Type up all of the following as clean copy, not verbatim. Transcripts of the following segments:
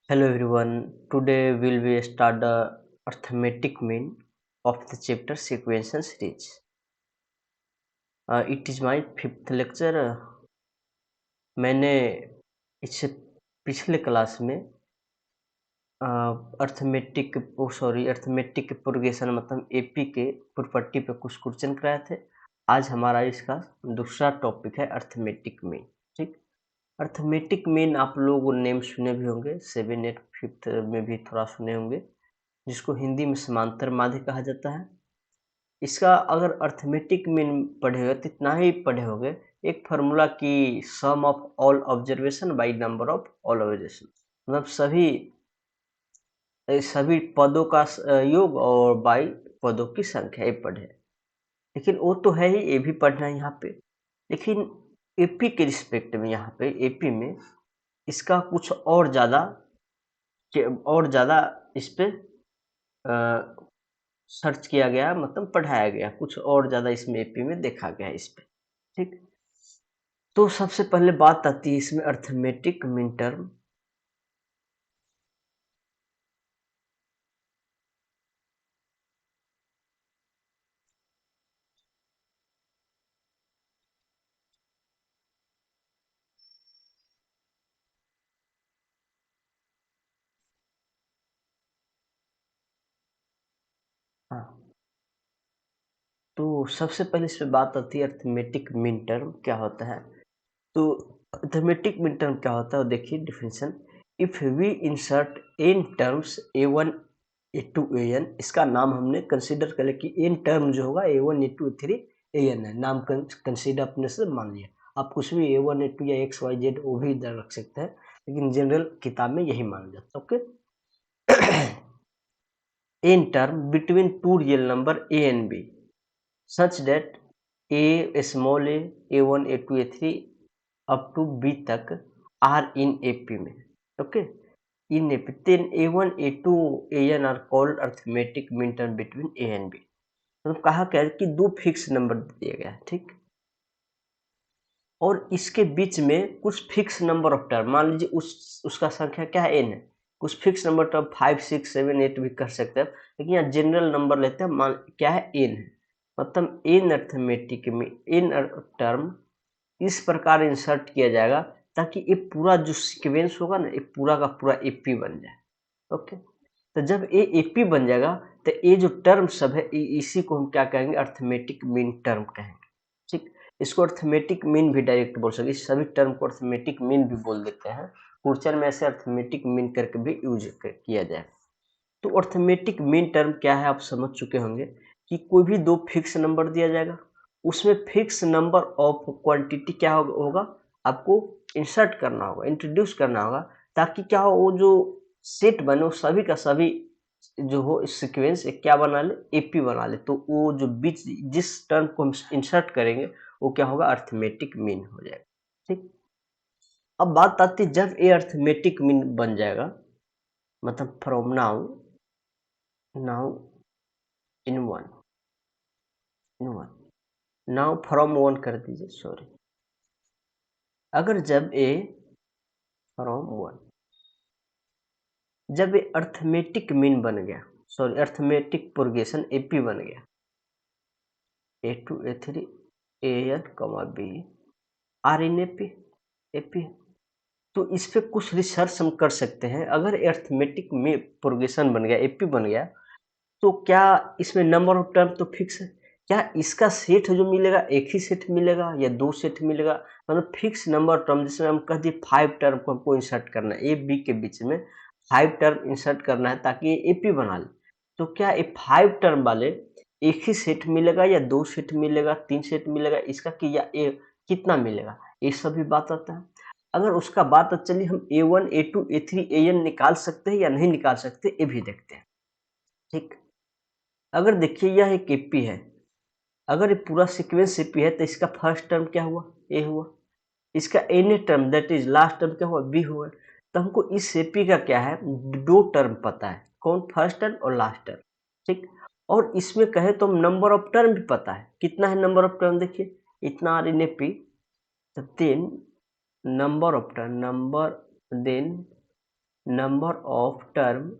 Hello everyone. Today we will start the arithmetic mean of the chapter sequential series. It is my fifth lecture. मैंने इससे पिछले class में arithmetic progression मतलब AP के property पे कुछ क्वेश्चन कराए थे। आज हमारा इसका दूसरा टॉपिक है अर्थमेटिक मीन। ठीक, अर्थमेटिक मीन आप लोग नेम सुने भी होंगे, 7, 8, 5th में भी थोड़ा सुने होंगे, जिसको हिंदी में समांतर माध्य कहा जाता है। इसका अगर अर्थमेटिक मीन पढ़े हो तो इतना ही पढ़े होंगे, एक फार्मूला की sum of all observation by number of all observation, मतलब सभी पदों का योग और बाई पदों की संख्या, ये पढ़े। लेकिन वो तो है ही, ये भी पढ़ना है यहाँ पे। लेकिन एपी के रिस्पेक्ट में, यहाँ पे एपी में इसका कुछ और ज़्यादा इस पे सर्च किया गया, मतलब पढ़ाया गया, कुछ और ज़्यादा इसमें एपी में देखा गया इस पे। ठीक, तो सबसे पहले बात आती है इसमें अर्थमेटिक मीन टर्म। हाँ, तो सबसे पहले इस पे बात आती है अर्थमेटिक मीन टर्म क्या होता है। तो अर्थमेटिक मीन टर्म क्या होता है, देखिए definition. If we insert n terms a1 a2 an, इसका नाम हमने कंसीडर कर लिया कि एन टर्म जो होगा a1 a2 a3 an है, नाम कंसीडर अपने से मान लिया। आप कुछ भी a1 a2 या एक्स वाई जेड वो भी इधर रख सकते हैं, लेकिन जनरल किताब में यही माना जाता है। Okay, in term between two real number a and b such that a small a1 a2 a3 up to b तक are in AP में। Okay, in AP then a1 a2 an are called arithmetic mean term between a and b। मतलब कहा क्या है कि दो fix number दिया गया है, ठीक, और इसके बीच में कुछ फिक्स नंबर ऑफ टर्म, मान लीजिए उसका संख्या क्या है, एन है। कुछ फिक्स नंबर टर्म 5, 6, 7, 8 भी कर सकते हैं, लेकिन यहाँ जनरल नंबर लेते हैं, मान क्या है, एन है। मतलब एन अर्थमेटिक में एन टर्म इस प्रकार इंसर्ट किया जाएगा ताकि ये पूरा जो सीक्वेंस होगा ना, ये पूरा का पूरा एपी बन जाए। ओके, तो जब ये एपी बन जाएगा तो ये जो टर्म सब है इसी को हम क्या कहेंगे, अर्थमेटिक मीन टर्म कहेंगे। ठीक, इसको अर्थमेटिक मीन भी डायरेक्ट बोल सकते, इस सभी टर्म को अर्थमेटिक मीन भी बोल देते हैं। क्वेश्चन में ऐसे अर्थमेटिक मीन करके भी यूज किया जाए। तो अर्थमेटिक मीन टर्म क्या है आप समझ चुके होंगे कि कोई भी दो फिक्स नंबर दिया जाएगा, उसमें फिक्स नंबर ऑफ क्वांटिटी क्या होगा, आपको इंसर्ट करना होगा, इंट्रोड्यूस करना होगा, ताकि क्या हो, वो जो सेट बने वो सभी का सभी जो हो सीक्वेंस क्या बना ले, एपी बना ले। तो वो जो बीच जिस टर्म को हम इंसर्ट करेंगे वो क्या होगा, अर्थमेटिक मीन हो जाएगा। ठीक, अब बात आती है जब ये अर्थमेटिक मीन बन जाएगा, मतलब from now now in one in one now from one कर दीजिए, सॉरी। अगर जब ए फ्रॉम वन, जब ये अर्थमेटिक मीन बन गया, सॉरी अर्थमेटिक प्रोग्रेशन एपी बन गया, a2 a3 an b are in AP, तो इस पे कुछ रिसर्च हम कर सकते हैं। अगर अर्थमेटिक में प्रोग्रेशन बन गया, एपी बन गया, तो क्या इसमें नंबर ऑफ टर्म तो फिक्स है, क्या इसका सेट जो मिलेगा एक ही सेट मिलेगा या दो सेट मिलेगा, मतलब फिक्स नंबर टर्म, जिसमें हम कह दिए 5 टर्म को हमको इंसर्ट करना है, ए बी के बीच में 5 टर्म इंसर्ट करना है ताकि ये एपी बना ले। तो क्या ये 5 टर्म वाले एक ही सेट मिलेगा या दो सेट मिलेगा, 3 सेट मिलेगा, इसका कि या ए कितना मिलेगा, ये सभी बात आता है। अगर उसका बात, चलिए हम a1 a2 a3 an निकाल सकते हैं या नहीं निकाल सकते, ये भी देखते हैं। ठीक, अगर देखिए यह एक एपी है, अगर ये पूरा सीक्वेंस एपी है तो इसका फर्स्ट टर्म क्या हुआ, ए हुआ, इसका n term that is last term क्या हुआ, बी हुआ। तो हमको इस एपी का क्या है, दो टर्म पता है, कौन, फर्स्ट टर्म और लास्ट टर्म। ठीक, और इसमें कहे तो हम नंबर ऑफ टर्म भी पता है, कितना है नंबर ऑफ टर्म, देखिए इतना आर इन एपी, तो then number of term, number then number of term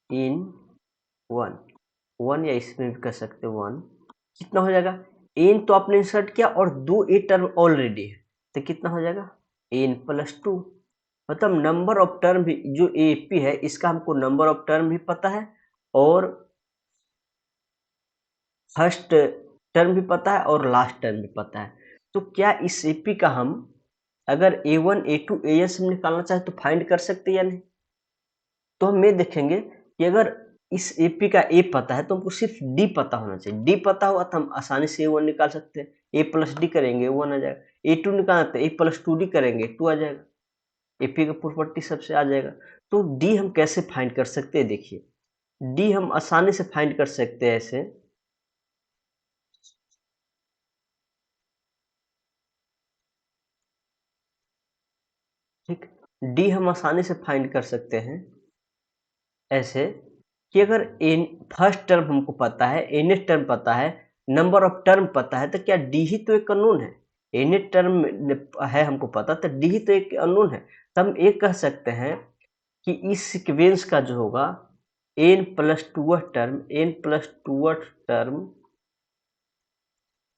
in one या इसमें भी कर सकते हैं वन। कितना हो जाएगा, एन तो आपने इंसर्ट किया और दो ए टर्म ऑलरेडी है, तो कितना हो जाएगा एन प्लस टू। मतलब नंबर ऑफ टर्म भी जो एपी है इसका हमको नंबर ऑफ टर्म भी पता है और फर्स्ट टर्म भी पता है और लास्ट टर्म भी पता है। तो क्या इस एपी का हम अगर a1 a2 an से निकालना चाहे तो फाइंड कर सकते हैं या नहीं? तो हम ये देखेंगे कि अगर इस एपी का ए पता है तो हमको सिर्फ डी पता होना चाहिए। डी पता हुआ तो हम आसानी से a1 निकाल सकते हैं, ए प्लस डी करेंगे वन आ जाएगा। a2 निकालना तो ए प्लस टू डी करेंगे टू आ जाएगा। एपी का प्रॉपर्टी सबसे आ जाएगा। तो डी हम कैसे फाइंड कर सकते हैं, देखिए डी हम आसानी से फाइंड कर सकते हैं ऐसे। ठीक, डी हम आसानी से फाइंड कर सकते हैं ऐसे कि अगर एन फर्स्ट टर्म हमको पता है, एन टर्म पता है, नंबर ऑफ टर्म पता है, तो क्या डी ही तो एक अननोन है। एन टर्म है हमको पता, तो डी ही तो एक अननोन है। तो हम एक कह सकते हैं कि इस सीक्वेंस का जो होगा n plus two term, n plus two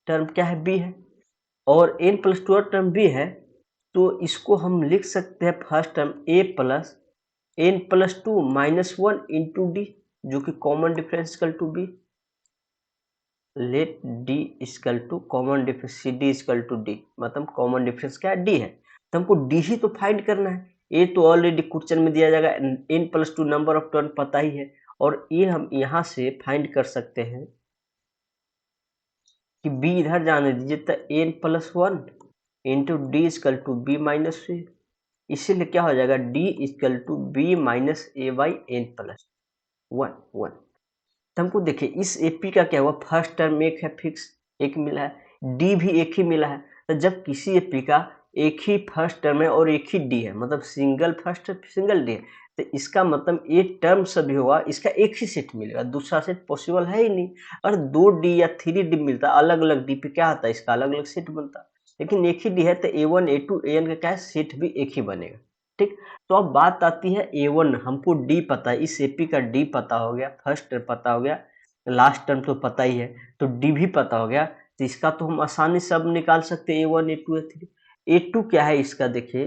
term क्या है बी है, और n plus two term b है। तो इसको हम लिख सकते हैं first term a plus n plus two minus one into d, जो कि common difference equal to b. Let d equal to common difference, see d equal to d, मतलब कॉमन डिफरेंस क्या है डी है। तो हमको डी ही तो find करना है। ए तो ऑलरेडी क्वेश्चन में दिया जाएगा, n plus two number of term पता ही है, और ये हम यहाँ से फाइंड कर सकते हैं कि बी इधर जाने दीजिए, तो n plus one into d equal to b minus c. इसीलिए क्या हो जाएगा d equal to b minus A by n plus one one. तो हमको देखिए इस एपी का क्या हुआ, फर्स्ट टर्म एक है फिक्स, एक मिला है, डी भी एक ही मिला है। तो जब किसी एपी का एक ही फर्स्ट टर्म है और एक ही डी है, मतलब सिंगल फर्स्ट सिंगल डी है, तो इसका मतलब ये टर्म सभी होगा, इसका एक ही सेट मिलेगा, दूसरा सेट पॉसिबल है ही नहीं। अगर दो डी या थ्री डी मिलता अलग अलग डी पे क्या होता है, इसका अलग अलग सेट बनता, लेकिन एक ही डी है तो a1 a2 an का क्या है सेट भी एक ही बनेगा। ठीक, तो अब बात आती है a1, हमको डी पता है, इस एपी का डी पता हो गया, फर्स्ट टर्म पता हो गया, लास्ट टर्म तो पता ही है, तो डी भी पता हो गया। तो इसका तो हम आसानी से अब निकाल सकते हैं a1 a2 a3। a2 क्या है इसका देखिए,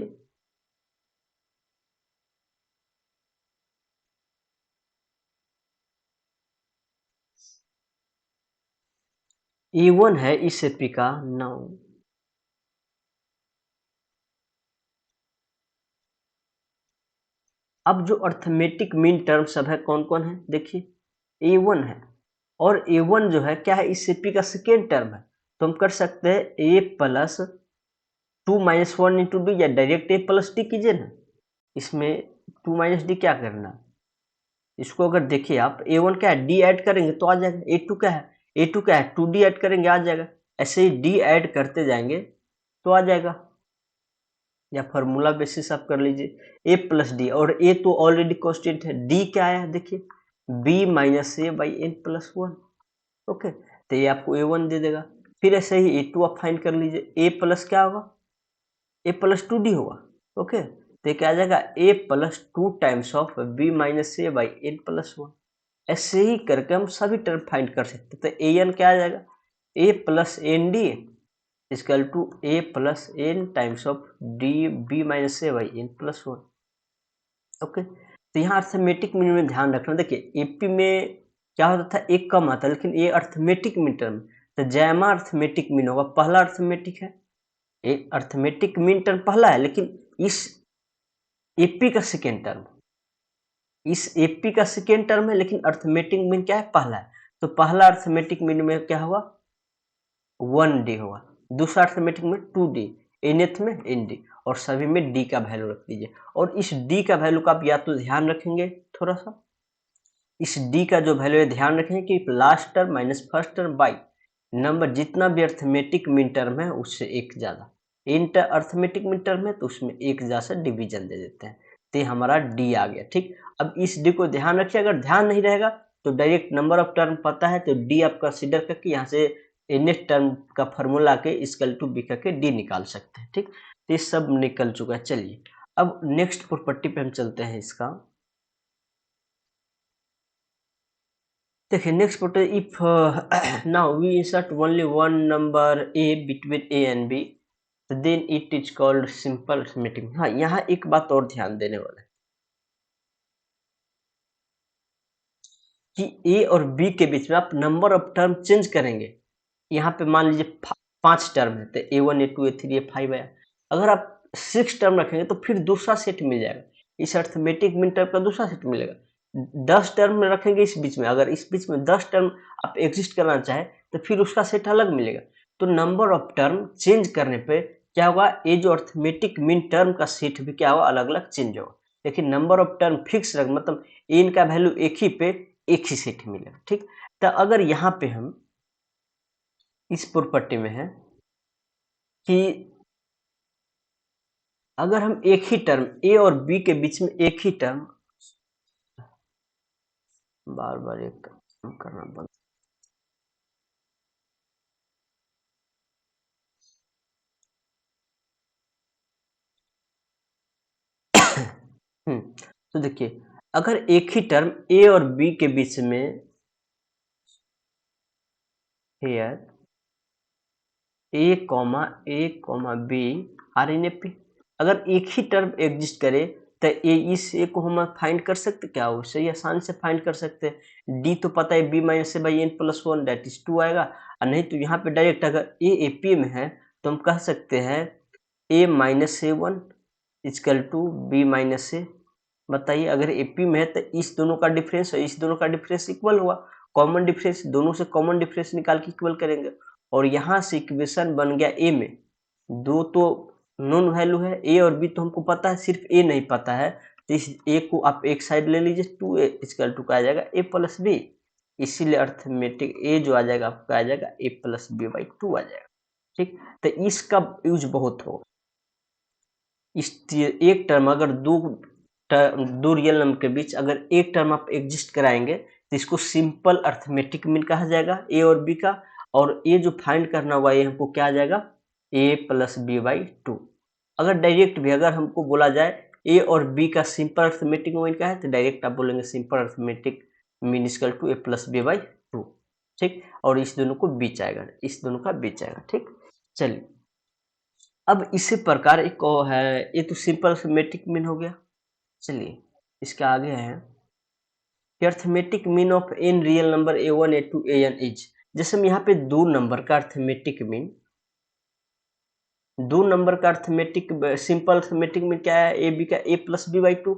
a1 है इस एपी का 9। अब जो अर्थमेटिक मीन टर्म सब है कौन कौन है, देखिए a1 है, और a1 जो है क्या है इस एपी का सेकेंड टर्म है। तो हम कर सकते हैं a plus two minus one into D, या डायरेक्ट ए प्लस डी कीजिए ना। इसमें टू माइनस डी क्या करना, इसको अगर देखिए आप a1 क्या है डी ऐड करेंगे तो आ जाएगा, a2 क्या है टू डी ऐड करेंगे आ जाएगा। ऐसे ही डी ऐड करते जाएंगे तो आ जाएगा, या फॉर्मूला बेसिस आप कर लीजिए a प्लस डी, और a तो ऑलरेडी कॉन्स्टेंट है, d क्या आया देखिए b minus A by n plus one. Okay, तो ये आपको a1 दे देगा। फिर ऐसे ही a2 आप फाइंड कर लीजिए, a प्लस क्या होगा a प्लस टू डी होगा। ओके, तो क्या आ जाएगा a plus two times of b minus A by n plus one. ऐसे ही करके हम सभी टर्म फाइंड कर सकते, तो ए एन क्या आ जाएगा a plus n D equal to a plus n times of D B minus A by n plus one. Okay, तो यहाँ अर्थमेटिक मीन में ध्यान रखना, देखिए एपी में क्या होता था एक कम आता है, लेकिन ये अर्थमेटिक मीन टर्म, तो जैमा अर्थमेटिक मीन होगा, पहला अर्थमेटिक है, एक अर्थमेटिक मीन टर्म पहला है, लेकिन इस एपी का सेकेंड टर्म, इस एपी का सेकेंड टर्म है, लेकिन अर्थमेटिक मीन क्या है पहला है। तो पहला अर्थमेटिक मीन में क्या होगा वन डी होगा, दूसरा अर्थमेटिक में टू डी, एनथ में एन डी, और सभी में डी का वैल्यू रख दीजिए। और इस डी का वैल्यू का आप या तो ध्यान रखेंगे थोड़ा सा, इस डी का जो वैल्यू है ध्यान रखेंगे कि last term minus first term by number, जितना भी अर्थमेटिक मीन टर्म है उससे एक ज़्यादा, इंटर अर्थमेटिक मीन टर्म है तो उसमें एक ज़्यादा से डिवीजन दे देते हैं, तो हमारा डी आ गया। ठीक, अब इस डी को ध्यान रखिए, अगर ध्यान नहीं रहेगा तो डायरेक्ट नंबर ऑफ टर्म पता है तो डी आप कंसिडर करके यहाँ से नेक्स्ट टर्म का फॉर्मूला के इक्वल टू बी करके डी निकाल सकते हैं। ठीक, तो ये सब निकल चुका है। चलिए अब नेक्स्ट प्रॉपर्टी पे हम चलते हैं इसका। देखिए next property, if now we insert only one number A between A and B then it is called simple arithmetic. हाँ, यहाँ एक बात और ध्यान देने वाला है कि ए और बी के बीच में आप नंबर ऑफ टर्म चेंज करेंगे। यहाँ पे मान लीजिए 5 टर्म है, तो A1 A2 A3 A5 है। अगर आप 6 टर्म रखेंगे तो फिर दूसरा सेट मिल जाएगा, इस अरिथमेटिक मीन टर्म का दूसरा सेट मिलेगा। 10 टर्म में रखेंगे इस बीच में, अगर इस बीच में 10 टर्म आप एग्जिस्ट करना चाहे तो फिर उसका सेट अलग मिलेगा। तो नंबर ऑफ टर्म चेंज करने पे क्या होगा, ये जो अरिथमेटिक मीन टर्म का सेट भी क्या होगा, अलग अलग चेंज होगा। लेकिन नंबर ऑफ टर्म फिक्स रख, मतलब इनका वैल्यू एक ही पे एक ही सेट मिलेगा। ठीक, तो अगर यहाँ पे हम इस प्रॉपर्टी में है कि अगर हम एक ही टर्म ए और बी के बीच में एक ही टर्म, बार बार एक काम करना बंद। तो देखिए अगर एक ही टर्म ए और बी के बीच में here A comma B are in A P, अगर एक ही टर्म एग्जिस्ट करे तो इस ए को हम फाइंड कर सकते, क्या हो सही आसान से फाइंड कर सकते हैं। डी तो पता है B minus A by n plus one that is 2 आएगा, और नहीं तो यहाँ पे डायरेक्ट अगर ए पी में है तो हम कह सकते हैं a minus a one is equal to b minus a. बताइए अगर एपी में है तो इस दोनों का डिफरेंस और इस दोनों का डिफरेंस इक्वल हुआ, कॉमन डिफरेंस, दोनों से कॉमन डिफरेंस निकाल के इक्वल करेंगे। और यहाँ से इक्वेशन बन गया ए में दो तो नॉन वैल्यू है, ए और बी तो हमको पता है, सिर्फ ए नहीं पता है, तो इस ए को आप एक साइड ले लीजिए, 2a इजकल टू का आ जाएगा ए प्लस बी, इसीलिए अर्थमेटिक ए जो आ जाएगा आपका आ जाएगा ए प्लस बी बाई 2 आ जाएगा। ठीक, तो इसका यूज बहुत होगा। इस एक टर्म अगर दो रियल नंबर के बीच अगर एक टर्म आप एग्जिस्ट कराएंगे तो इसको सिंपल अर्थमेटिक मीन कहा जाएगा ए और बी का, और ये जो फाइंड करना हुआ ये हमको क्या आ जाएगा ए प्लस बी बाई 2। अगर डायरेक्ट भी अगर हमको बोला जाए ए और बी का सिंपल अर्थमेटिक मीन क्या है तो डायरेक्ट आप बोलेंगे simple arithmetic mean equal to A plus B by 2। ठीक, और इस दोनों को बीच आएगा, इस दोनों का बीच आएगा। ठीक, चलिए अब इसी प्रकार एक और है, ये तो सिंपल अर्थमेटिक मीन हो गया। चलिए इसके आगे है कि arithmetic mean of n real number a1 a2 an is, जैसे हम यहाँ पे दो नंबर का अर्थमेटिक मीन, दो नंबर का अर्थमेटिक सिंपल अर्थमेटिक मीन क्या है ए बी का ए प्लस बी बाई 2।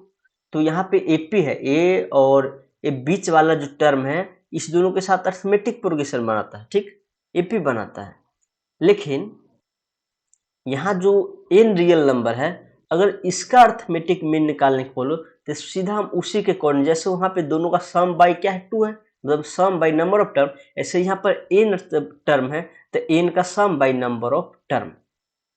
तो यहाँ पे एपी है ए और ए बीच वाला जो टर्म है इस दोनों के साथ अर्थमेटिक प्रोग्रेशन बनाता है। ठीक, एपी बनाता है। लेकिन यहाँ जो एन रियल नंबर है अगर इसका अर्थमेटिक मीन निकालने को बोलो तो सीधा हम उसी के अकॉर्डिंग, जैसे वहां पे दोनों का सम बाई क्या है 2 है, मतलब सम बाई नंबर ऑफ टर्म, ऐसे यहाँ पर एन टर्म है तो एन का सम बाई नंबर ऑफ टर्म।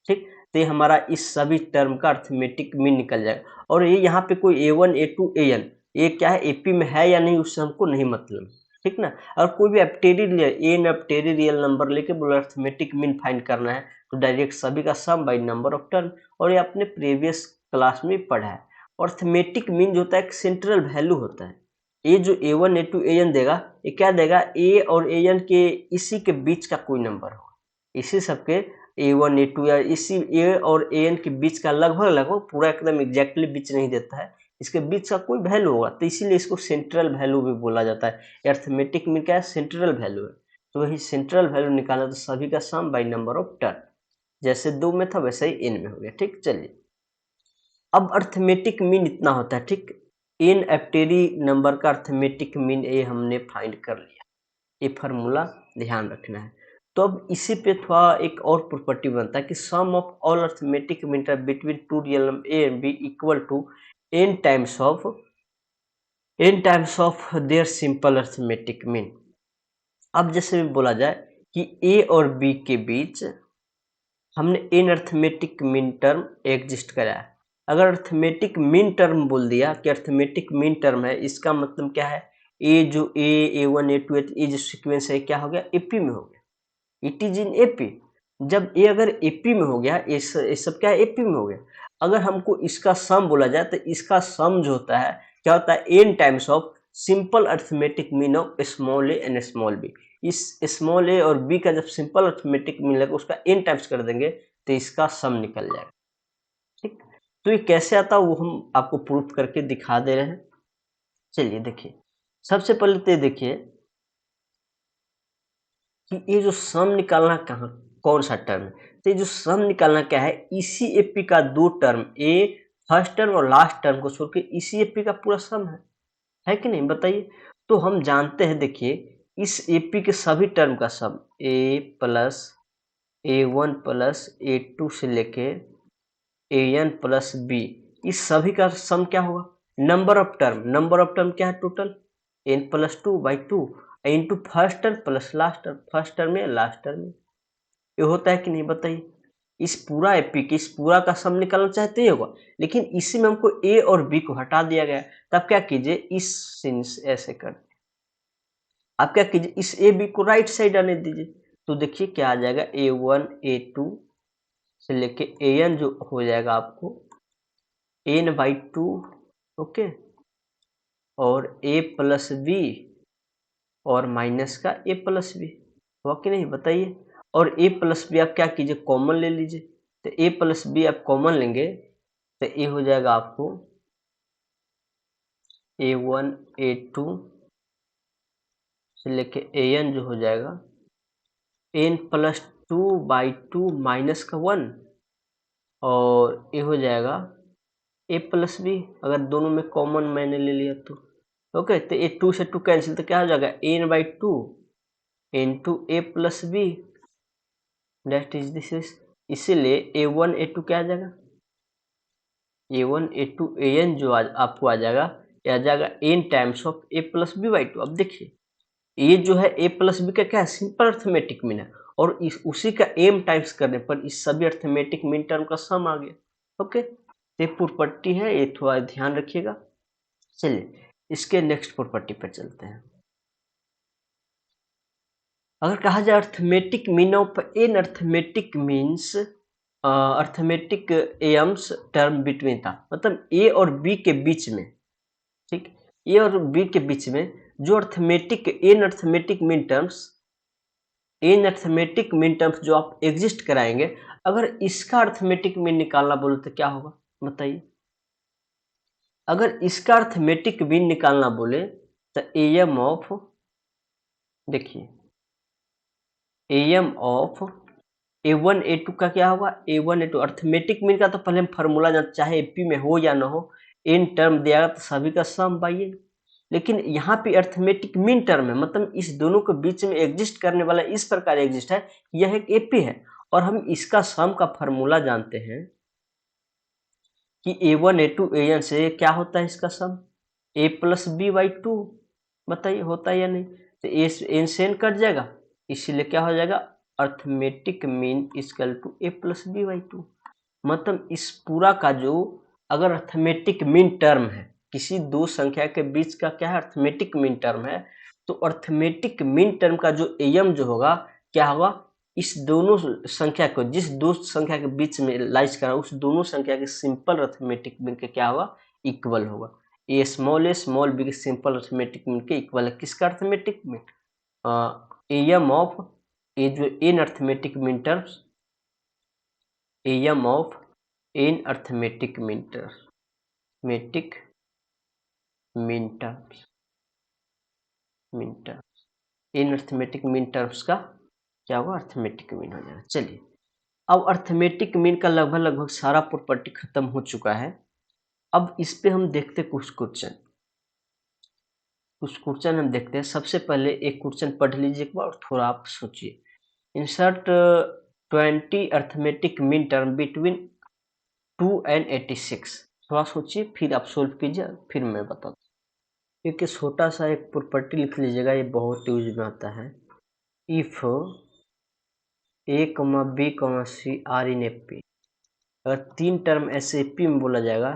ठीक, तो ये हमारा इस सभी टर्म का अर्थमेटिक मीन निकल जाएगा। और ये यहाँ पे कोई a1 a2 an ये क्या है एपी में है या नहीं उससे हमको नहीं मतलब। ठीक ना, और कोई भी अपटेरी रियल नंबर लेके बोला अर्थमेटिक मीन फाइंड करना है तो डायरेक्ट सभी का सम बाई नंबर ऑफ टर्म, और ये अपने प्रीवियस क्लास में पढ़ा है। अर्थमेटिक मीन जो होता है एक सेंट्रल वैल्यू होता है, ये जो a1 a2 an देगा ये क्या देगा ए और an के इसी के बीच का कोई नंबर होगा, इसी सबके a1 a2 या इसी a और an के बीच का लगभग लगभग पूरा एकदम एग्जैक्टली बीच नहीं देता है, इसके बीच का कोई वैल्यू होगा, तो इसीलिए इसको सेंट्रल वैल्यू भी बोला जाता है। अर्थमेटिक में क्या है सेंट्रल वैल्यू है, तो वही सेंट्रल वैल्यू निकालना तो सभी का सम बाई नंबर ऑफ टर्म, जैसे 2 में था वैसे ही n में हो गया। ठीक, चलिए अब अर्थमेटिक मीन इतना होता है। ठीक, एन एप्टेरी नंबर का अर्थमेटिक मीन ये हमने फाइंड कर लिया, ये फार्मूला ध्यान रखना है। तो अब इसी पे थोड़ा एक और प्रॉपर्टी बनता है कि sum of all arithmetic mean between two real number a and b equal to n times of their simple arithmetic mean. अब जैसे बोला जाए कि ए और बी के बीच हमने n arithmetic mean term exist कराया, अगर अर्थमेटिक मीन टर्म बोल दिया कि अर्थमेटिक मीन टर्म है इसका मतलब क्या है ए जो a1 a2 ये जो सीक्वेंस है क्या हो गया एपी में हो गया, इट इज इन एपी। जब ए अगर एपी में हो गया, ये सब क्या है, एपी में हो गया। अगर हमको इसका सम बोला जाए तो इसका सम जो होता है क्या होता है, n times of simple arithmetic mean of small A and small B. इस स्मॉल ए और बी का जब सिंपल अर्थमेटिक मीन लगेगा उसका एन टाइम्स कर देंगे तो इसका सम निकल जाएगा। ठीक, तो ये कैसे आता है वो हम आपको प्रूफ करके दिखा दे रहे हैं। चलिए देखिए, सबसे पहले तो ये देखिए कि ये जो सम निकालना कहाँ, कौन सा टर्म है, तो ये जो सम निकालना क्या है, इसी एपी का दो टर्म, ए फर्स्ट टर्म और लास्ट टर्म को छोड़ के इसी एपी का पूरा सम है कि नहीं बताइए। तो हम जानते हैं, देखिए इस एपी के सभी टर्म का सम ए प्लस A1 प्लस A2 से लेके AN प्लस बी, इस सभी का सम क्या होगा, number of term, number of term क्या है total n plus 2/2 into first term plus last term, first term में लास्ट टर्म में, ये होता है कि नहीं बताइए। इस पूरा एपी के इस पूरा का सम निकालना चाहते ही होगा, लेकिन इसी में हमको ए और बी को हटा दिया गया। तब क्या कीजिए, इस सिंस ऐसे कर, आप क्या कीजिए, इस ए बी को राइट साइड आने दीजिए। तो देखिए क्या आ जाएगा, A1 A2 से लेके AN जो हो जाएगा आपको n/2, ओके, और a प्लस बी और माइनस का a प्लस बी, हुआ कि नहीं बताइए। और a प्लस बी आप क्या कीजिए, कॉमन ले लीजिए। तो a प्लस बी आप कॉमन लेंगे तो ये हो जाएगा आपको A1 A2 से लेके AN जो हो जाएगा n प्लस 2/2 माइनस का 1, और ये हो जाएगा a प्लस बी, अगर दोनों में कॉमन मैंने ले लिया तो, ओके। तो ये 2 से 2 कैंसिल, तो क्या हो जाएगा, n/2 into a plus B, that is this is, इसीलिए A1 A2 क्या आ जाएगा, A1 A2 AN जो आपको आ जाएगा, ये आ जाएगा n times of a plus b/2। अब देखिए ये जो है a प्लस बी का क्या है, सिंपल अर्थमेटिक मीन है, और इस उसी का m टाइम्स करने पर इस सभी अर्थमेटिक मीन टर्म का सम आ गया, ओके। ये प्रॉपर्टी है, ये थोड़ा ध्यान रखिएगा। चलिए इसके नेक्स्ट प्रॉपर्टी पर चलते हैं। अगर कहा जाए arithmetic mean of n arithmetic means arithmetic AMs term between था, मतलब ए और बी के बीच में, ठीक, ए और बी के बीच में जो arithmetic n arithmetic mean terms जो आप एग्जिस्ट कराएंगे, अगर इसका अर्थमेटिक मीन निकालना बोले तो क्या होगा बताइए। अगर इसका अर्थमेटिक मीन निकालना बोले तो एम ऑफ, देखिए एम ऑफ A1 A2 का क्या होगा, A1 A2 अर्थमेटिक मीन का तो पहले हम फार्मूला जानते, चाहे एपी में हो या ना हो, एन टर्म दिया तो सभी का सम पाइए। लेकिन यहाँ पे अर्थमेटिक मीन टर्म है, मतलब इस दोनों के बीच में एग्जिस्ट करने वाला इस प्रकार एग्जिस्ट है, यह एक एपी है, और हम इसका सम का फार्मूला जानते हैं कि A1 A2 AN से क्या होता है इसका सम, a प्लस b/2, बताइए होता है या नहीं। तो एन से एन कट जाएगा, इसीलिए क्या हो जाएगा, arithmetic mean equal to a plus b/2। मतलब इस पूरा का जो अगर अर्थमेटिक मीन टर्म है, किसी दो संख्या के बीच का क्या है, अर्थमेटिक मीन टर्म है, तो अर्थमेटिक मीन टर्म का जो एम जो होगा क्या होगा, इस दोनों संख्या को, जिस दो संख्या के बीच में लाइज करा उस दोनों संख्या के सिंपल अर्थमेटिक मीन के क्या होगा, इक्वल होगा। ए स्मॉल बी के सिंपल अर्थमेटिक मीन के इक्वल है, किसका arithmetic mean, M of A जो n arithmetic mean terms, M of n arithmetic mean terms, मेटिक मीन टर्म्स, इन अर्थमेटिक मीन टर्म्स का क्या होगा, अर्थमेटिक मीन हो जाएगा। चलिए अब अर्थमेटिक मीन का लगभग सारा प्रॉपर्टी खत्म हो चुका है। अब इस पे हम देखते कुछ क्वेश्चन हम देखते हैं। सबसे पहले एक क्वेश्चन पढ़ लीजिए एक बार और थोड़ा आप सोचिए। Insert 20 arithmetic mean term between 2 and 86। थोड़ा सोचिए फिर आप सोल्व कीजिए, फिर मैं बताता हूँ। एक छोटा सा एक प्रॉपर्टी लिख लीजिएगा, ये बहुत यूज में आता है। If a, b, c are in AP, अगर तीन टर्म ऐसे एपी में बोला जाएगा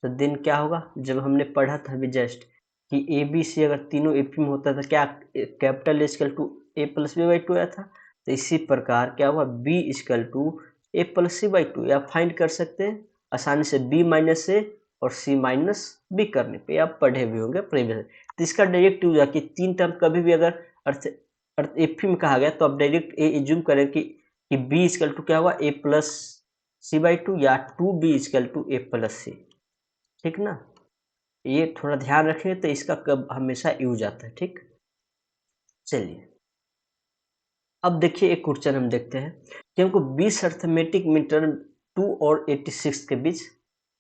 तो दिन क्या होगा, जब हमने पढ़ा था अभी जस्ट कि ए बी सी अगर तीनों एपी में होता था क्या, capital A equal to a plus b/2 आया था, तो इसी प्रकार क्या हुआ, b equal to A plus C by two, या फाइंड कर सकते हैं आसानी से b माइनस ए और c माइनस बी करने पे, आप पढ़े हुए होंगे प्रीवियस। तो इसका डायरेक्ट यूज है कि तीन टर्म कभी भी अगर अर्थ एफ में कहा गया तो आप डायरेक्ट ए एज्यूम करें कि b इक्वल टू क्या हुआ, a plus C by two या 2b equal to A plus c, ठीक ना। ये थोड़ा ध्यान रखें तो इसका कब हमेशा यूज आता है, ठीक। चलिए अब देखिए एक क्वेश्चन हम देखते हैं कि हमको 20 अर्थमेटिक मिड टर्म 2 और 86 के बीच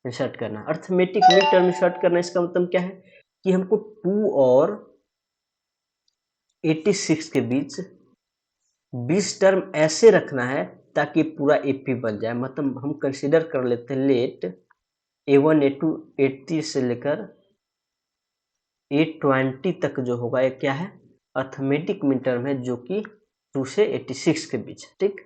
इंसर्ट करना है। अर्थमेटिक मिड टर्म इंसर्ट करना इसका मतलब क्या है कि हमको 2 और 86 के बीच 20 टर्म ऐसे रखना है ताकि पूरा एपी बन जाए। मतलब हम कंसीडर कर लेते हैं लेट A1 A2 80 से लेकर A20 तक जो होगा ये क्या है, अर्थमेटिक मिड टर्म है, जो कि 2 से 86 के बीच, ठीक।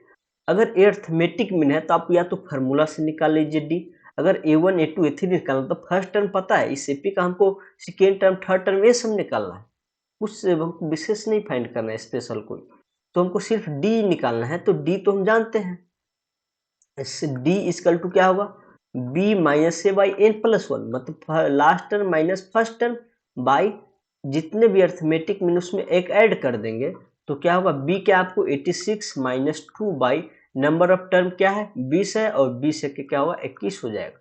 अगर ए अर्थमेटिक मिड है तो आप या तो फार्मूला से निकाल लीजिए डी। अगर A1 A2 A3 निकालना तो फर्स्ट टर्म पता है, इस एपी का हमको सेकेंड टर्म थर्ड टर्म ये सब निकालना है, कुछ हमको विशेष नहीं फाइंड करना है स्पेशल कोई, तो हमको सिर्फ डी निकालना है। तो डी तो हम जानते हैं, इससे डी इक्वल टू क्या होगा, b minus A by n plus one, मतलब last term minus first term by जितने भी अर्थमेटिक मीन उसमें एक ऐड कर देंगे तो क्या होगा, बी क्या आपको 86 minus 2 by number of term क्या है 20 है, और 20 से क्या होगा 21 हो जाएगा।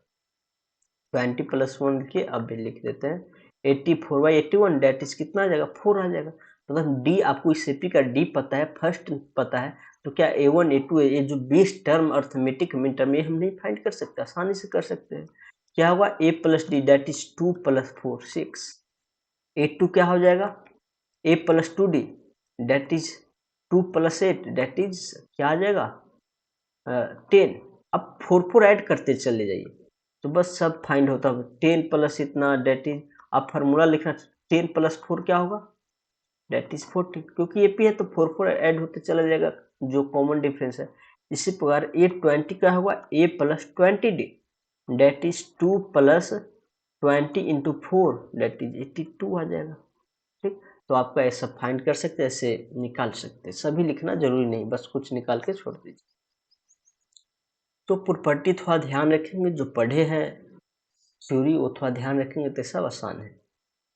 20 प्लस 1 लिखिए, अब भी लिख देते हैं 84 बाई 81, डेट इज कितना आ जाएगा 4 आ जाएगा। मतलब डी आपको इस एपी का डी पता है, फर्स्ट पता है, तो क्या A1 A2 ये जो 20 टर्म अर्थमेटिक मिड टर्म ये हम नहीं फाइंड कर सकते, आसानी से कर सकते हैं। क्या होगा a plus D that is 2 plus 4 6, A2 क्या हो जाएगा a plus 2d that is 2 plus 8 that is क्या आ जाएगा 10। अब 4 ऐड करते चले जाइए तो बस सब फाइंड होता है। 10 प्लस इतना डेट इज, आप फार्मूला लिखना 10 प्लस 4 क्या होगा डेट इज 40, क्योंकि एपी है तो 4 ऐड होते चला जाएगा जो कॉमन डिफरेंस है। इसी प्रकार A20 क्या होगा a plus 20d that is 2 plus 20 into 4 that is 82 आ जाएगा, ठीक। तो आपका ऐसा फाइंड कर सकते हैं, ऐसे निकाल सकते हैं, सभी लिखना जरूरी नहीं, बस कुछ निकाल के छोड़ दीजिए। तो प्रॉपर्टी थोड़ा ध्यान रखेंगे, जो पढ़े हैं थ्योरी वो थोड़ा ध्यान रखेंगे तो सब आसान है।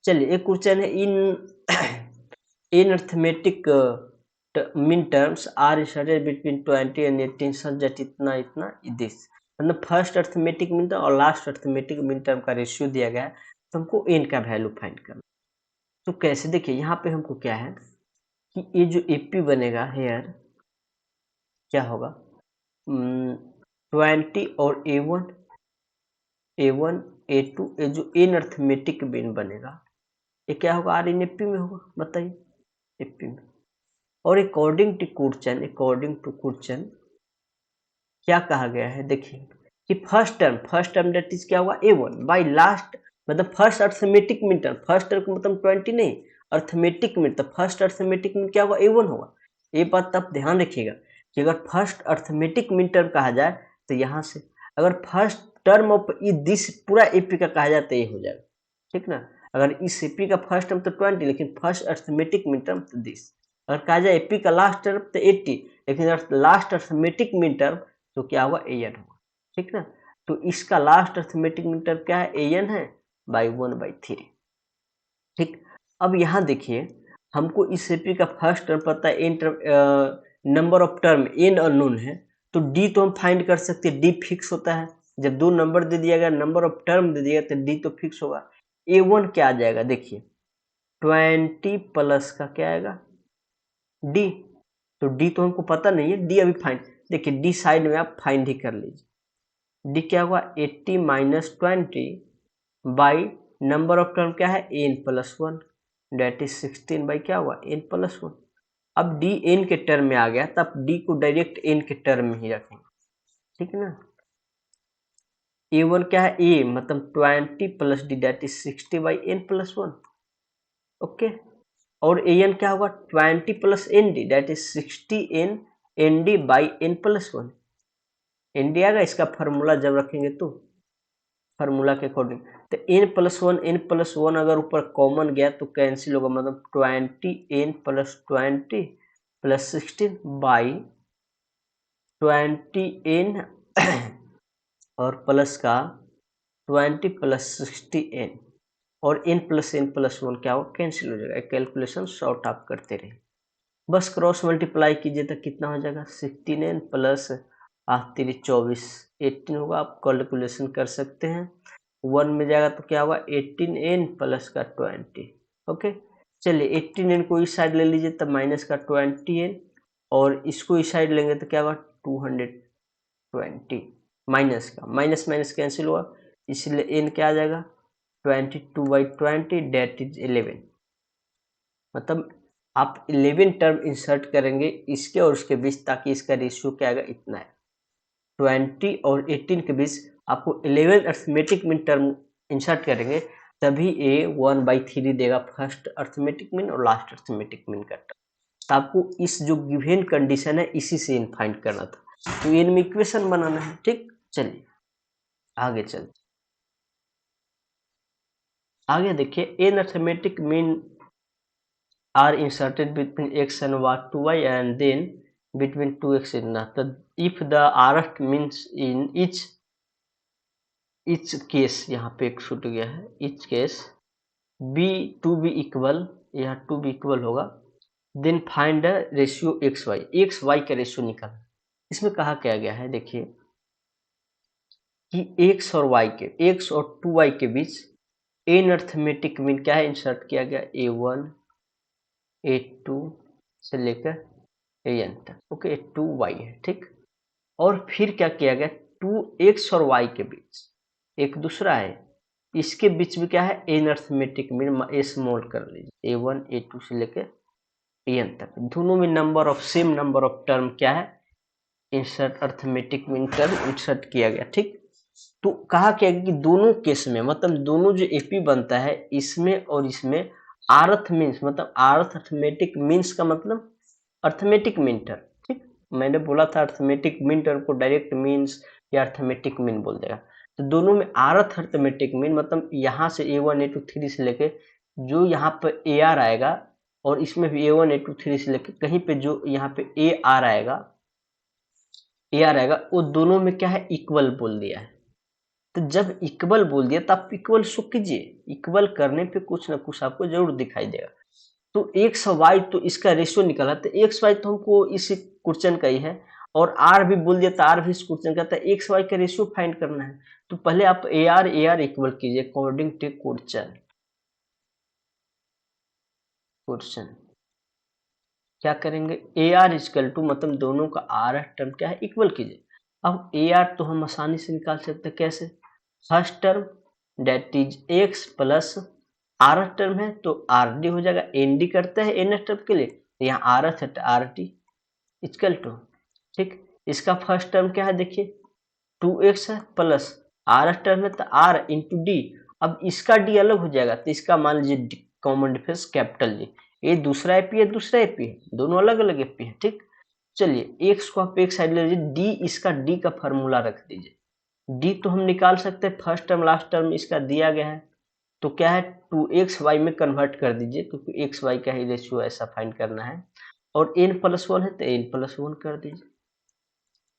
चलिए एक क्वेश्चन है, in arithmetic mean terms are inserted between 20 and 18 such that इतना इतना दिस, मतलब फर्स्ट अर्थमेटिक मीन टर्म और लास्ट अर्थमेटिक मीन टर्म का रेशियो दिया गया है, तो हमको एन का वैल्यू फाइंड करना। तो कैसे, देखिए यहाँ पे हमको क्या है कि ये जो एपी बनेगा हेयर क्या होगा 20 और A1 A2 ये जो एन अर्थमेटिक मीन बनेगा ये क्या होगा आर इन एपी में होगा, बताइए एपी में। और अकॉर्डिंग टू क्वेश्चन क्या कहा गया है, देखिए कि फर्स्ट टर्म डेट इज क्या होगा A1 बाई लास्ट, मतलब first arithmetic mean term, first term मतलब 20 नहीं, अर्थमेटिक मीन, तो फर्स्ट अर्थमेटिक मीन क्या होगा A1 होगा। ये बात आप ध्यान रखिएगा कि अगर फर्स्ट अर्थमेटिक मीन टर्म कहा जाए तो यहाँ से, अगर फर्स्ट टर्म ऑफ दिस पूरा एपी का कहा जाए तो ये हो जाएगा, ठीक ना। अगर इस एपी का फर्स्ट टर्म तो 20 लेकिन फर्स्ट अर्थमेटिक मीन टर्म तो दिस, अगर कहा जाए एपी का लास्ट टर्म तो 80 लेकिन लास्ट अर्थमेटिक मीन टर्म तो क्या होगा AN होगा, ठीक ना। तो इसका लास्ट अर्थमेटिक मीन टर्म क्या है AN है बाई 1/3, ठीक। अब यहाँ देखिए हमको इस एपी का फर्स्ट टर्म पता है, n term number of term n unknown है, तो डी तो हम फाइंड कर सकते हैं, डी फिक्स होता है, जब दो नंबर दे दिया गया नंबर ऑफ टर्म दे दिया तो डी तो फिक्स होगा। A1 क्या आ जाएगा, देखिए 20 प्लस का क्या आएगा डी, तो डी तो हमको पता नहीं है, डी अभी फाइंड, देखिए डी साइड में आप फाइंड ही कर लीजिए। डी क्या हुआ 80 minus 20 by number of term क्या है n plus 1 that is 16 by क्या हुआ एन प्लस 1। अब डी एन के टर्म में आ गया तब डी को डायरेक्ट एन के टर्म में ही रखेंगे, ठीक है ना। A1 क्या है ए मतलब 20 plus D that is 60 by n plus 1, okay. और एन क्या होगा 20 plus n D that is 60 n D by n plus 1, n D आएगा, इसका फार्मूला जब रखेंगे तो फार्मूला के अकॉर्डिंग, तो n प्लस वन अगर ऊपर कॉमन गया तो कैंसिल होगा, मतलब 20 n plus 20 plus 16 by 20n और प्लस का 20 प्लस 60n और n प्लस n प्लस 1 क्या होगा, कैंसिल हो जाएगा। कैलकुलेशन शॉर्ट आप करते रहे, बस क्रॉस मल्टीप्लाई कीजिए तो कितना हो जाएगा, 16n प्लस 24 18 होगा। आप कैलकुलेशन कर सकते हैं, 1 में जाएगा तो क्या होगा 18n प्लस का 20। ओके, चलिए 18n को इस साइड ले लीजिए तब माइनस का 20n और इसको इस साइड लेंगे तो क्या होगा 220 माइनस का माइनस माइनस कैंसिल हुआ, इसलिए n क्या आ जाएगा 22/20 डेट इज 11। मतलब आप 11 टर्म इंसर्ट करेंगे इसके और उसके बीच, ताकि इसका रेशियो क्या आएगा, इतना है। 20 और 18 के बीच आपको 11 अर्थमेटिक मीन टर्म इंसर्ट करेंगे तभी ये 1/3 देगा, फर्स्ट अर्थमेटिक मीन और लास्ट अर्थमेटिक मीन का टर्म। तो आपको इस जो गिवन कंडीशन है इसी से इन फाइंड करना था, तो इनमें इक्वेशन बनाना है। ठीक, चलिए आगे चलते, आगे देखिए n arithmetic mean are inserted between x and y and then between 2x and that if the rth means in each case, यहाँ पे एक छूट गया है, each case b to be equal, यहाँ to be equal होगा, then find a ratio xy, xy का ratio निकालना। इसमें कहा क्या गया है, देखिए कि x और y के, x और 2y के बीच एन अर्थमेटिक मीन क्या है, इंसर्ट किया गया a1 a2 से लेकर an तक। ओके, 2y है, ठीक। और फिर क्या किया गया, 2x और y के बीच एक दूसरा है, इसके बीच में क्या है, एन अर्थमेटिक मीन स्मॉल कर लीजिए a1 a2 से लेकर an तक। दोनों में number of same number of term क्या है, insert arithmetic mean term insert किया गया। ठीक, तो कहा क्या कि दोनों केस में, मतलब दोनों जो एपी बनता है इसमें और इसमें आर्थ मीन्स, मतलब आर्थ अर्थमेटिक मीन्स का मतलब अर्थमेटिक मीन टर्म। ठीक, मैंने बोला था अर्थमेटिक मीन टर्म को डायरेक्ट मीन्स या अर्थमेटिक मीन बोल देगा। तो दोनों में आर्थ अर्थमेटिक मीन मतलब यहाँ से a1 a2 3 से लेके जो यहाँ पर ar आएगा और इसमें भी a1 a2 3 से लेके कहीं पे जो यहाँ पे ar आएगा वो दोनों में क्या है, इक्वल बोल दिया है। तो जब इक्वल बोल दिया तो आप इक्वल शो कीजिए, इक्वल करने पे कुछ ना कुछ आपको जरूर दिखाई देगा। तो एक्स वाई तो इसका रेशियो निकाला, तो एक्स वाई तो हमको इस क्वेश्चन का ही है और आर भी बोल दिया तो आर भी इस क्वेश्चन का, तो एक्स वाई का रेशियो फाइंड करना है। तो पहले आप ए आर इक्वल कीजिए अकॉर्डिंग टू क्वेश्चन क्या करेंगे, ए आर इजकल टू मतलब दोनों का आर टर्म क्या है, इक्वल कीजिए। अब ए आर तो हम आसानी से निकाल सकते हैं, कैसे, first term that is X plus R term है तो आर डी हो जाएगा, एन डी करते हैं एन टर्म के लिए, तो यहाँ आर है आर टी इक्वल टू, ठीक। इसका फर्स्ट टर्म क्या है, देखिए 2x है प्लस आर टर्म है तो आर इंटू डी। अब इसका डी अलग हो जाएगा तो इसका मान लीजिए कॉमन डिफरेंस कैपिटल जी, ये दूसरा एपी है दूसरा एपी है, दोनों अलग अलग एपी है। ठीक, चलिए एक्स को आप एक साइड ले लीजिए, डी इसका डी का फॉर्मूला रख दीजिए। डी तो हम निकाल सकते हैं, फर्स्ट टर्म लास्ट टर्म इसका दिया गया है तो क्या है 2xy में कन्वर्ट कर दीजिए, क्योंकि एक्स वाई का ही रेशियो ऐसा फाइंड करना है। और n+1 है तो n+1 कर दीजिए,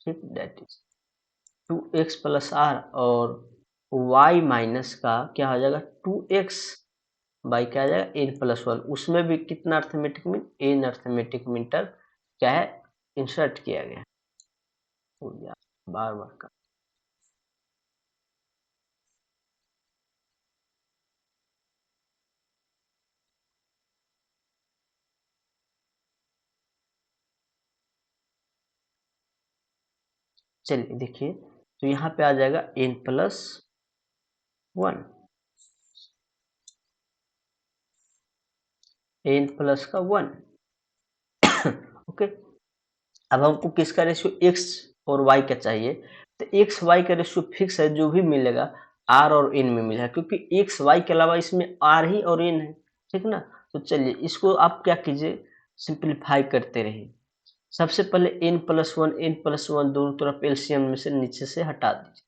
ठीक, that is 2x plus R और y माइनस का क्या हो जाएगा 2x बाई क्या आ जाएगा n+1। उसमें भी कितना arithmetic mean, n arithmetic mean term क्या है, इंसर्ट किया गया बार बार का। चलिए देखिए, तो यहाँ पे आ जाएगा n+1, n+1 ओके। अब हमको किसका रेशियो x और y का चाहिए, तो x y का रेशियो फिक्स है, जो भी मिलेगा r और n में मिलेगा, क्योंकि x y के अलावा इसमें r ही और n है, ठीक ना। तो चलिए इसको आप क्या कीजिए, सिंप्लीफाई करते रहिए। सबसे पहले n+1 दोनों तरफ एलसीएम में से नीचे से हटा दीजिए,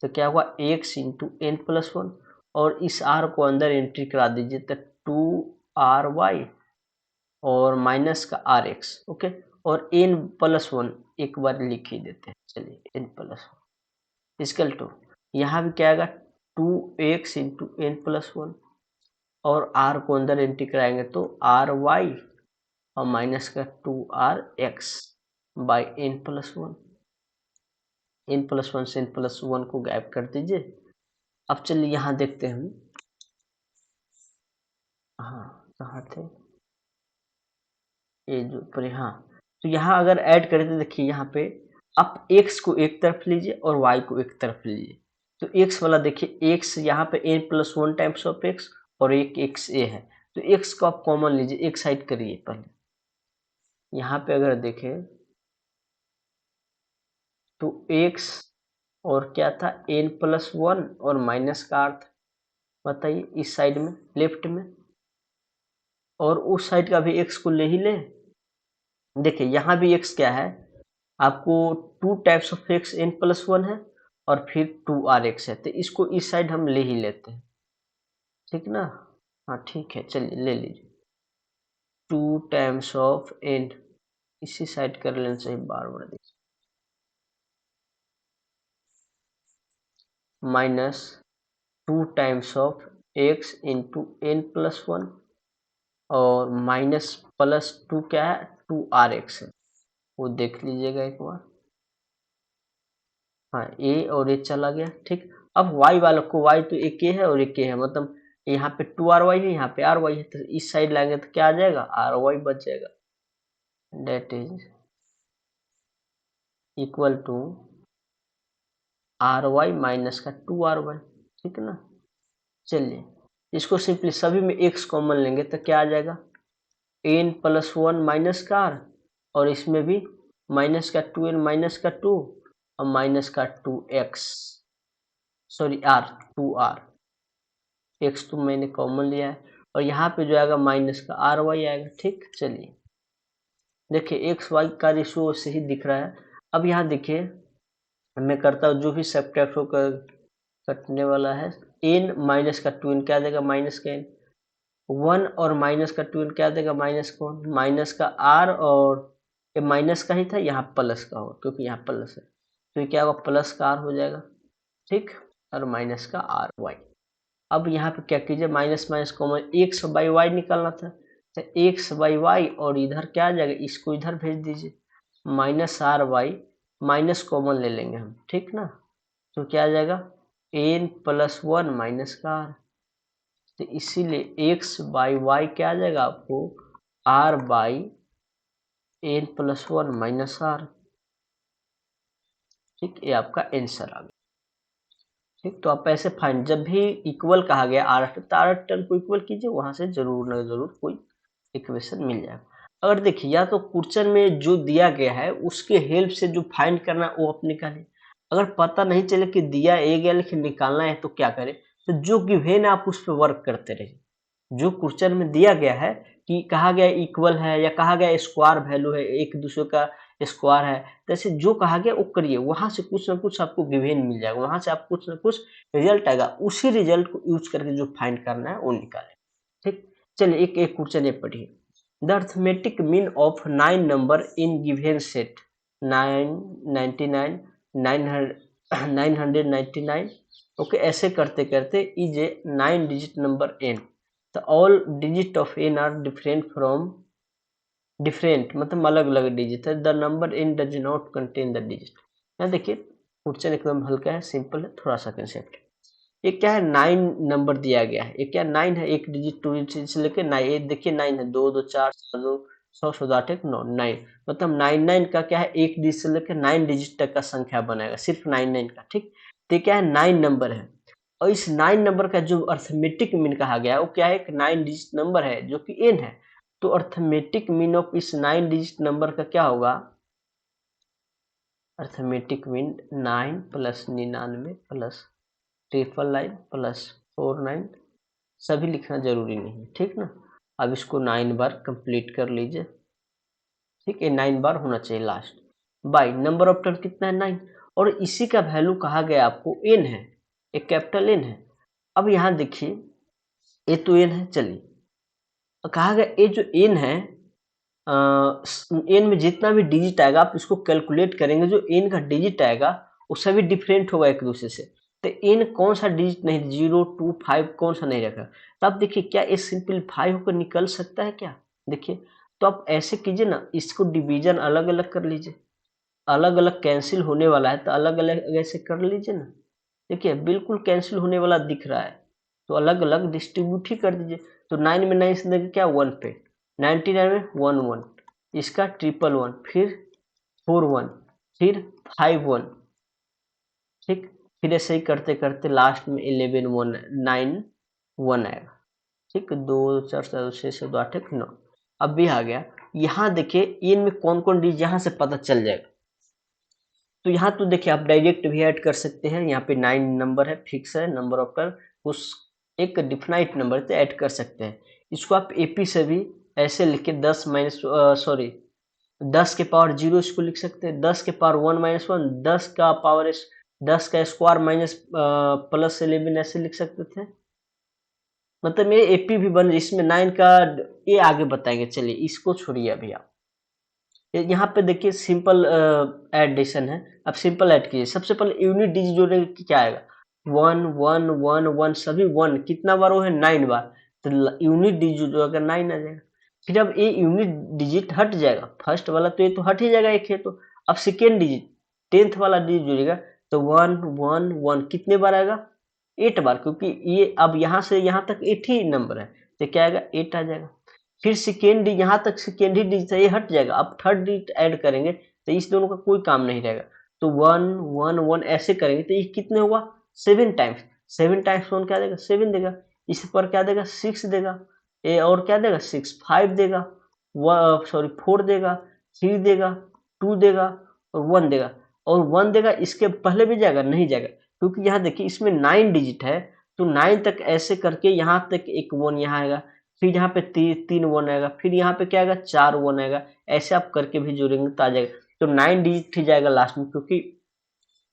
तो क्या हुआ x इंटू n+1 और इस r को अंदर एंट्री करा दीजिए तो 2ry और माइनस का आर एक्स, ओके, और एन प्लस वन एक बार लिख ही देते हैं, चलिए n plus one is equal to, यहाँ भी क्या आएगा 2x into n plus one, और आर को अंदर एंट्री कराएंगे तो आर वाई और माइनस का 2r(x) by n plus one, n plus one से एन प्लस वन को गायब कर दीजिए। अब चलिए यहाँ देखते हैं हम, हाँ कहाँ थे ये जो पर, हाँ तो यहाँ अगर ऐड करें तो देखिए यहाँ पे आप x को एक तरफ लीजिए और y को एक तरफ लीजिए, तो x वाला देखिए x यहाँ पे n plus one times of x और एक x a है, तो x को आप कॉमन लीजिए, एक साइड करिए पहले। यहाँ पे अगर देखें तो x और क्या था n प्लस वन और माइनस का अर्थ बताइए इस साइड में लेफ्ट में, और उस साइड का भी x को ले ही ले। देखिए यहाँ भी x क्या है आपको 2 types of x n plus one है और फिर 2rx है, तो इसको इस साइड हम ले ही लेते हैं, ठीक ना। हाँ ठीक है, चलिए ले लीजिए 2 टाइम्स ऑफ n, इसी साइड कर लेना चाहिए बार बार, देखिए minus 2 times of x into n plus one और माइनस प्लस 2 क्या है 2rx है, वो देख लीजिएगा एक बार। हाँ ए और ए चला गया, ठीक। अब y वालों को y तो एक है और एक है, मतलब यहाँ पे 2ry है, यहाँ पे ry है, तो इस साइड लाएंगे तो क्या आ जाएगा ry बच जाएगा, that is equal to ry minus का 2ry, ठीक है ना। चलिए इसको सिंपली सभी में x कॉमन लेंगे तो क्या आ जाएगा n प्लस वन माइनस का r, और इसमें भी माइनस का 2n माइनस का 2 और माइनस का 2x, sorry r 2r, x तो मैंने कॉमन लिया है, और यहाँ पे जो आएगा माइनस का आर वाई आएगा, ठीक। चलिए देखिए एक्स वाई का रेशियो सही दिख रहा है। अब यहाँ देखिए मैं करता हूँ जो भी सब्ट्रैक्ट होकर कटने वाला है, एन माइनस का 2n क्या देगा माइनस का n, 1 और माइनस का 2n क्या देगा माइनस का 1, माइनस का r, और ये माइनस का ही था यहाँ प्लस का हो क्योंकि यहाँ प्लस है, तो ये क्या होगा प्लस का r हो जाएगा, ठीक, और माइनस का आर वाई। अब यहाँ पे क्या कीजिए minus minus common x by y निकालना था, तो एक्स बाई वाई और इधर क्या आ जाएगा इसको इधर भेज दीजिए, minus r y minus common ले लेंगे हम, ठीक ना, तो क्या आ जाएगा एन प्लस वन माइनस का आर, तो इसीलिए एक्स बाई वाई क्या आ जाएगा आपको r by n plus one minus r, ठीक, ये आपका आंसर आ गया, ठीक। तो आप ऐसे फाइंड जब भी इक्वल कहा गया आर टर्म को इक्वल कीजिए, वहां से जरूर ना जरूर कोई इक्वेशन मिल जाएगा। अगर देखिए या तो क्वेश्चन में जो दिया गया है उसके हेल्प से जो फाइंड करना है वो आप निकालें, अगर पता नहीं चले कि दिया ए गया लेकिन निकालना है तो क्या करें, तो जो गिवन है आप उस पर वर्क करते रहिए। जो क्वेश्चन में दिया गया है कि कहा गया इक्वल है या कहा गया स्क्वायर वैल्यू है, एक दूसरे का स्क्वायर है, जैसे जो कहा गया वो करिए, वहां से कुछ ना कुछ आपको गिवन मिल जाएगा, वहां से आप कुछ ना कुछ रिजल्ट आएगा, उसी रिजल्ट को यूज करके जो फाइंड करना है वो निकालें, ठीक। चलिए एक एक क्वेश्चन ये पढ़िए, the arithmetic mean of 9 number in given set 999 999, okay, ऐसे करते करते is a 9 digit number n, the all digit of n are different from different मतलब अलग अलग डिजिट है, the number n does not contain the digit. यहाँ देखिए question एकदम हल्का है, सिंपल है, थोड़ा सा कंसेप्ट। ये क्या है 9 नंबर दिया गया है, ये क्या 9 है, एक डिजिट 2 डिजिट से लेके 9, ये देखिए 9 है, 2 2 4 2 100 100 8 1 9 9, मतलब 99 का क्या है एक डिजिट से लेकर 9 डिजिट तक का संख्या बनाएगा सिर्फ 99 का, ठीक। तो क्या है 9 नंबर है, और इस 9 नंबर का जो अर्थमेटिक मीन कहा गया है वो क्या है एक 9 डिजिट नंबर है जो कि n है, तो अर्थमेटिक मीन ऑफ इस 9 डिजिट नंबर का क्या होगा, arithmetic mean 9 plus 99 plus 999 plus 49, सभी लिखना जरूरी नहीं है, ठीक ना। अब इसको 9 बार कंप्लीट कर लीजिए, ठीक है, 9 बार होना चाहिए last, by number of turn कितना है 9, और इसी का वैल्यू कहा गया आपको n है, एक कैपिटल n है। अब यहाँ देखिए ये तो n है, चलिए कहा गया ये जो n है एन में जितना भी डिजिट आएगा आप इसको कैलकुलेट करेंगे, जो एन का डिजिट आएगा वो सभी डिफरेंट होगा एक दूसरे से। तो एन कौन सा डिजिट नहीं, 0 2 5 कौन सा नहीं रखा। तो आप देखिए क्या ये सिंपलीफाई होकर निकल सकता है क्या, देखिए। तो आप ऐसे कीजिए ना, इसको डिवीजन अलग अलग कर लीजिए, अलग अलग कैंसिल होने वाला है तो अलग अलग ऐसे कर लीजिए ना। देखिए बिल्कुल कैंसिल होने वाला दिख रहा है, तो अलग अलग डिस्ट्रीब्यूट ही कर दीजिए। तो 9 में 9 से देंगे क्या 1 पे, 99 में 1 1, इसका 1 1 फिर 4 1 फिर 5 1, ठीक। फिर ऐसे ही करते करते लास्ट में 11 1 9 1 आएगा, ठीक। 2 4 7 6 से 2 8 1 9। अब भी आ गया। यहाँ देखिए इनमें कौन कौन डिजिट यहाँ से पता चल जाएगा। तो यहाँ तो देखिए आप डायरेक्ट भी ऐड कर सकते हैं, यहाँ पे 9 नंबर है, फिक्स है नंबर ऑफ टर्म, उस एक डिफिनाइट नंबर से ऐड कर सकते हैं। इसको आप एपी से भी ऐसे लिख के 10 माइनस सॉरी 10 के पावर 0 इसको लिख सकते हैं, 10 के पावर 1 माइनस 1, 10 का पावर 10 का स्क्वायर माइनस प्लस 11 ऐसे लिख सकते थे। मतलब ये एपी भी बन, इसमें 9 का ये आगे बताएंगे, चलिए इसको छोड़िए अभी आप। यहाँ पे देखिए सिंपल एडिशन है, अब सिंपल ऐड कीजिए। सबसे पहले यूनिट डिजिट जोड़ने की क्या आएगा, 1 1 1 1 सभी 1 कितना बार वो है 9 बार, तो यूनिट डिजिट जोड़कर 9 आ जाएगा। फिर अब ये यूनिट डिजिट हट जाएगा, फर्स्ट वाला तो ये तो हट ही जाएगा एक है, तो अब सेकेंड डिजिट 10th वाला डिजिट जुड़ेगा, तो 1 1 1 कितने बार आएगा 8 बार, क्योंकि ये अब यहाँ से यहाँ तक 8 ही नंबर है, तो क्या आएगा 8 आ जाएगा। फिर सेकेंड यहाँ तक सेकेंड ही डिजिट ये हट जाएगा, अब थर्ड डिजिट ऐड करेंगे तो इस दोनों का कोई काम नहीं रहेगा, तो 1 1 1 ऐसे करेंगे तो ये कितने हुआ 7 टाइम्स, 7 टाइम्स 1 क्या देगा 7 देगा, इस पर क्या देगा 6 देगा, ये और क्या देगा 6 5 देगा, सॉरी 4 देगा, 3 देगा, 2 देगा और 1 देगा, और 1 देगा इसके पहले भी जाएगा नहीं जाएगा, क्योंकि यहाँ देखिए इसमें 9 डिजिट है, तो 9 तक ऐसे करके यहाँ तक एक 1 यहाँ आएगा, फिर यहाँ पे 3 1 आएगा, फिर यहाँ पे क्या आएगा 4 1 आएगा, ऐसे आप करके भी जोड़ेंगे तो आ जाएगा। तो 9 डिजिट ही जाएगा लास्ट में, क्योंकि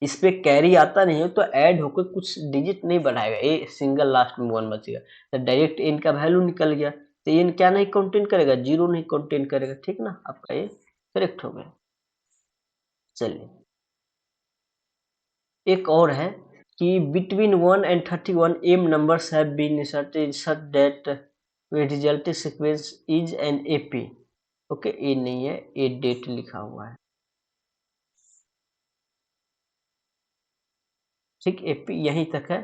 इस पे कैरी आता नहीं है तो ऐड होकर कुछ डिजिट नहीं बढ़ाएगा, ये सिंगल लास्ट में 1 बचेगा, तो डायरेक्ट एन का वैल्यू निकल गया, तो एन क्या नहीं कंटेन करेगा, 0 नहीं कंटेन करेगा, ठीक ना, आपका ये करेक्ट हो गया। चलिए एक और है कि between 1 and 31 m numbers have been inserted such that the resulting sequence is an AP। Okay A नहीं है, ए डेट लिखा हुआ है, ठीक। एपी यहीं तक है,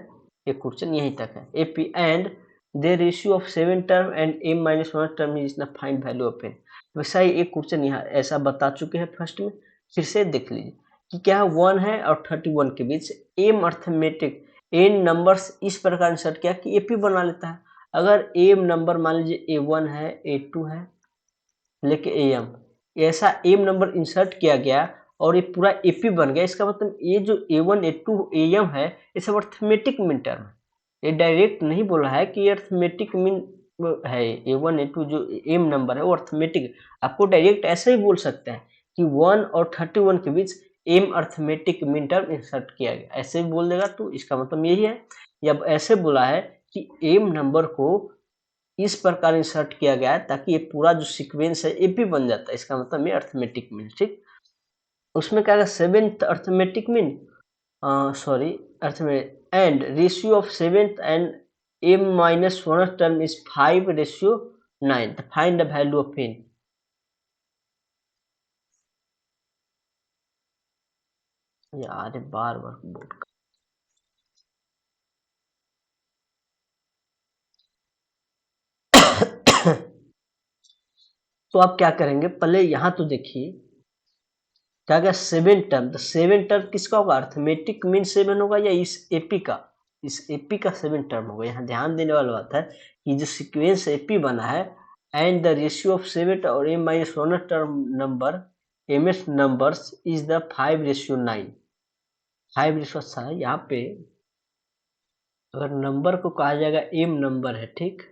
ये क्वेश्चन यहीं तक है, AP and they ratio of 7 term and m minus 1 term is ना फाइंड वैल्यू ऑफ एन। वैसा ही एक क्वेश्चन यहाँ ऐसा बता चुके हैं फर्स्ट में, फिर से देख लीजिए कि क्या 1 है और 31 के बीच एम अर्थमेटिक एन नंबर्स इस प्रकार इंसर्ट किया कि एपी बना लेता है। अगर एम नंबर मान लीजिए A1 है, A2 है, लेके एम, ऐसा एम नंबर इंसर्ट किया गया और ये पूरा एपी बन गया, इसका मतलब ये जो A1 A2 AM है ये सब अर्थमेटिक मीन टर्म है, ये डायरेक्ट नहीं बोला है कि ये अर्थमेटिक मीन है, A1 A2 जो एम नंबर है वो अर्थमेटिक, आपको डायरेक्ट ऐसे ही बोल सकते हैं कि 1 और 31 के बीच m arithmetic mean term insert किया गया, ऐसे भी बोल देगा तो इसका मतलब यही है। या ऐसे बोला है कि एम नंबर को इस प्रकार इंसर्ट किया गया है ताकि ये पूरा जो सीक्वेंस है एपी बन जाता है, इसका मतलब ये अर्थमेटिक मीन, ठीक। उसमें क्या है 7th arithmetic mean, sorry arithmetic and ratio of 7th and m minus 1 term is 5:9, find the value of n। यार बार बार बोल तो आप क्या करेंगे, पहले यहाँ तो देखिए क्या क्या 7 टर्म, तो 7 टर्म किसका होगा अर्थमेटिक मीन 7 होगा या इस एपी का, इस एपी का 7 टर्म होगा। यहाँ ध्यान देने वाला बात है कि जो सीक्वेंस एपी बना है एंड द रेशियो ऑफ 7 और m minus 1 term number m s numbers is the 5:9, 5 अच्छा है यहाँ पे। अगर नंबर को कहा जाएगा एम नंबर है, ठीक,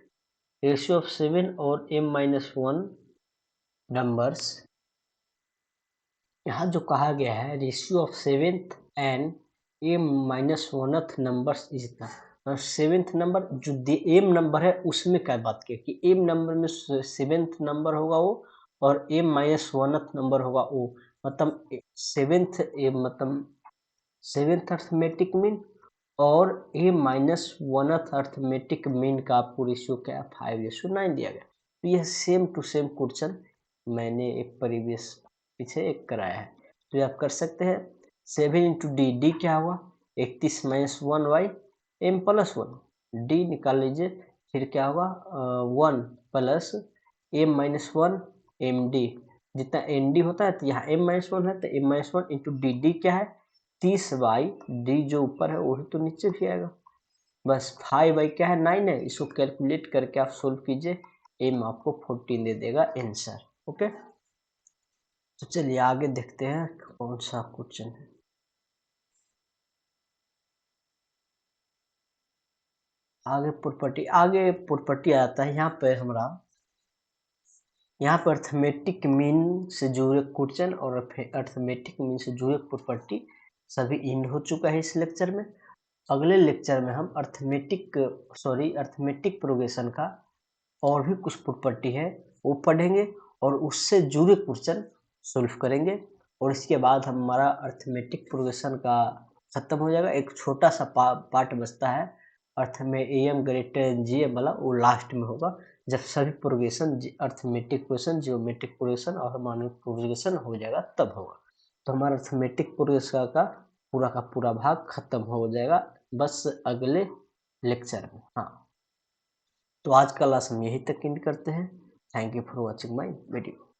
रेशियो ऑफ 7 और m माइनस 1 नंबर्स, यहाँ जो कहा गया है ratio of 7th and m minus 1th numbers is the, 7th number जो एम नंबर है उसमें क्या बात की कि एम नंबर में 7th नंबर होगा वो, और m माइनस वनथ नंबर होगा ओ, मतलब सेवेंथ अर्थमेटिक मीन और a माइनस वनथ अर्थमेटिक मीन का आपको रेशियो क्या है 5:9 दिया गया। तो यह सेम टू सेम क्वेश्चन मैंने एक प्रीवियस पीछे एक कराया है, तो ये आप कर सकते हैं। 7 इंटू डी क्या हुआ 31 minus 1y m plus 1 D निकाल लीजिए, फिर क्या होगा 1 plus m minus 1 m d, जितना एन डी होता है तो यहाँ m माइनस 1 है तो m माइनस 1 इंटू डी क्या है 30 बाई डी, जो ऊपर है वही तो नीचे भी आएगा। बस 5 बाई क्या है 9 है, इसको कैलकुलेट करके आप सोल्व कीजिए, एम आपको 14 दे देगा आंसर। ओके, तो चलिए आगे देखते हैं कौन सा क्वेश्चन है। आगे प्रॉपर्टी आता है, यहाँ पर अर्थमेटिक मीन से जुड़े क्वेश्चन और अर्थमेटिक मीन से जुड़े प्रॉपर्टी सभी इंड हो चुका है इस लेक्चर में। अगले लेक्चर में हम अर्थमेटिक प्रोग्रेशन का और भी कुछ प्रॉपर्टी है वो पढ़ेंगे और उससे जुड़े क्वेश्चन सोल्व करेंगे, और इसके बाद हमारा अर्थमेटिक प्रोग्रेशन का खत्म हो जाएगा। एक छोटा सा पार्ट बचता है अर्थ में एम ग्रेटर जीएम वाला, वो लास्ट में होगा जब सभी progression arithmetic progression, geometric progression और हार्मोनिक प्रोग्रेशन हो जाएगा तब होगा। तो हमारा अर्थमेटिक प्रोग्रेशन का पूरा भाग खत्म हो जाएगा बस अगले लेक्चर में। हाँ, तो आज का क्लास हम यहीं तक एंड करते हैं। Thank you for watching my video.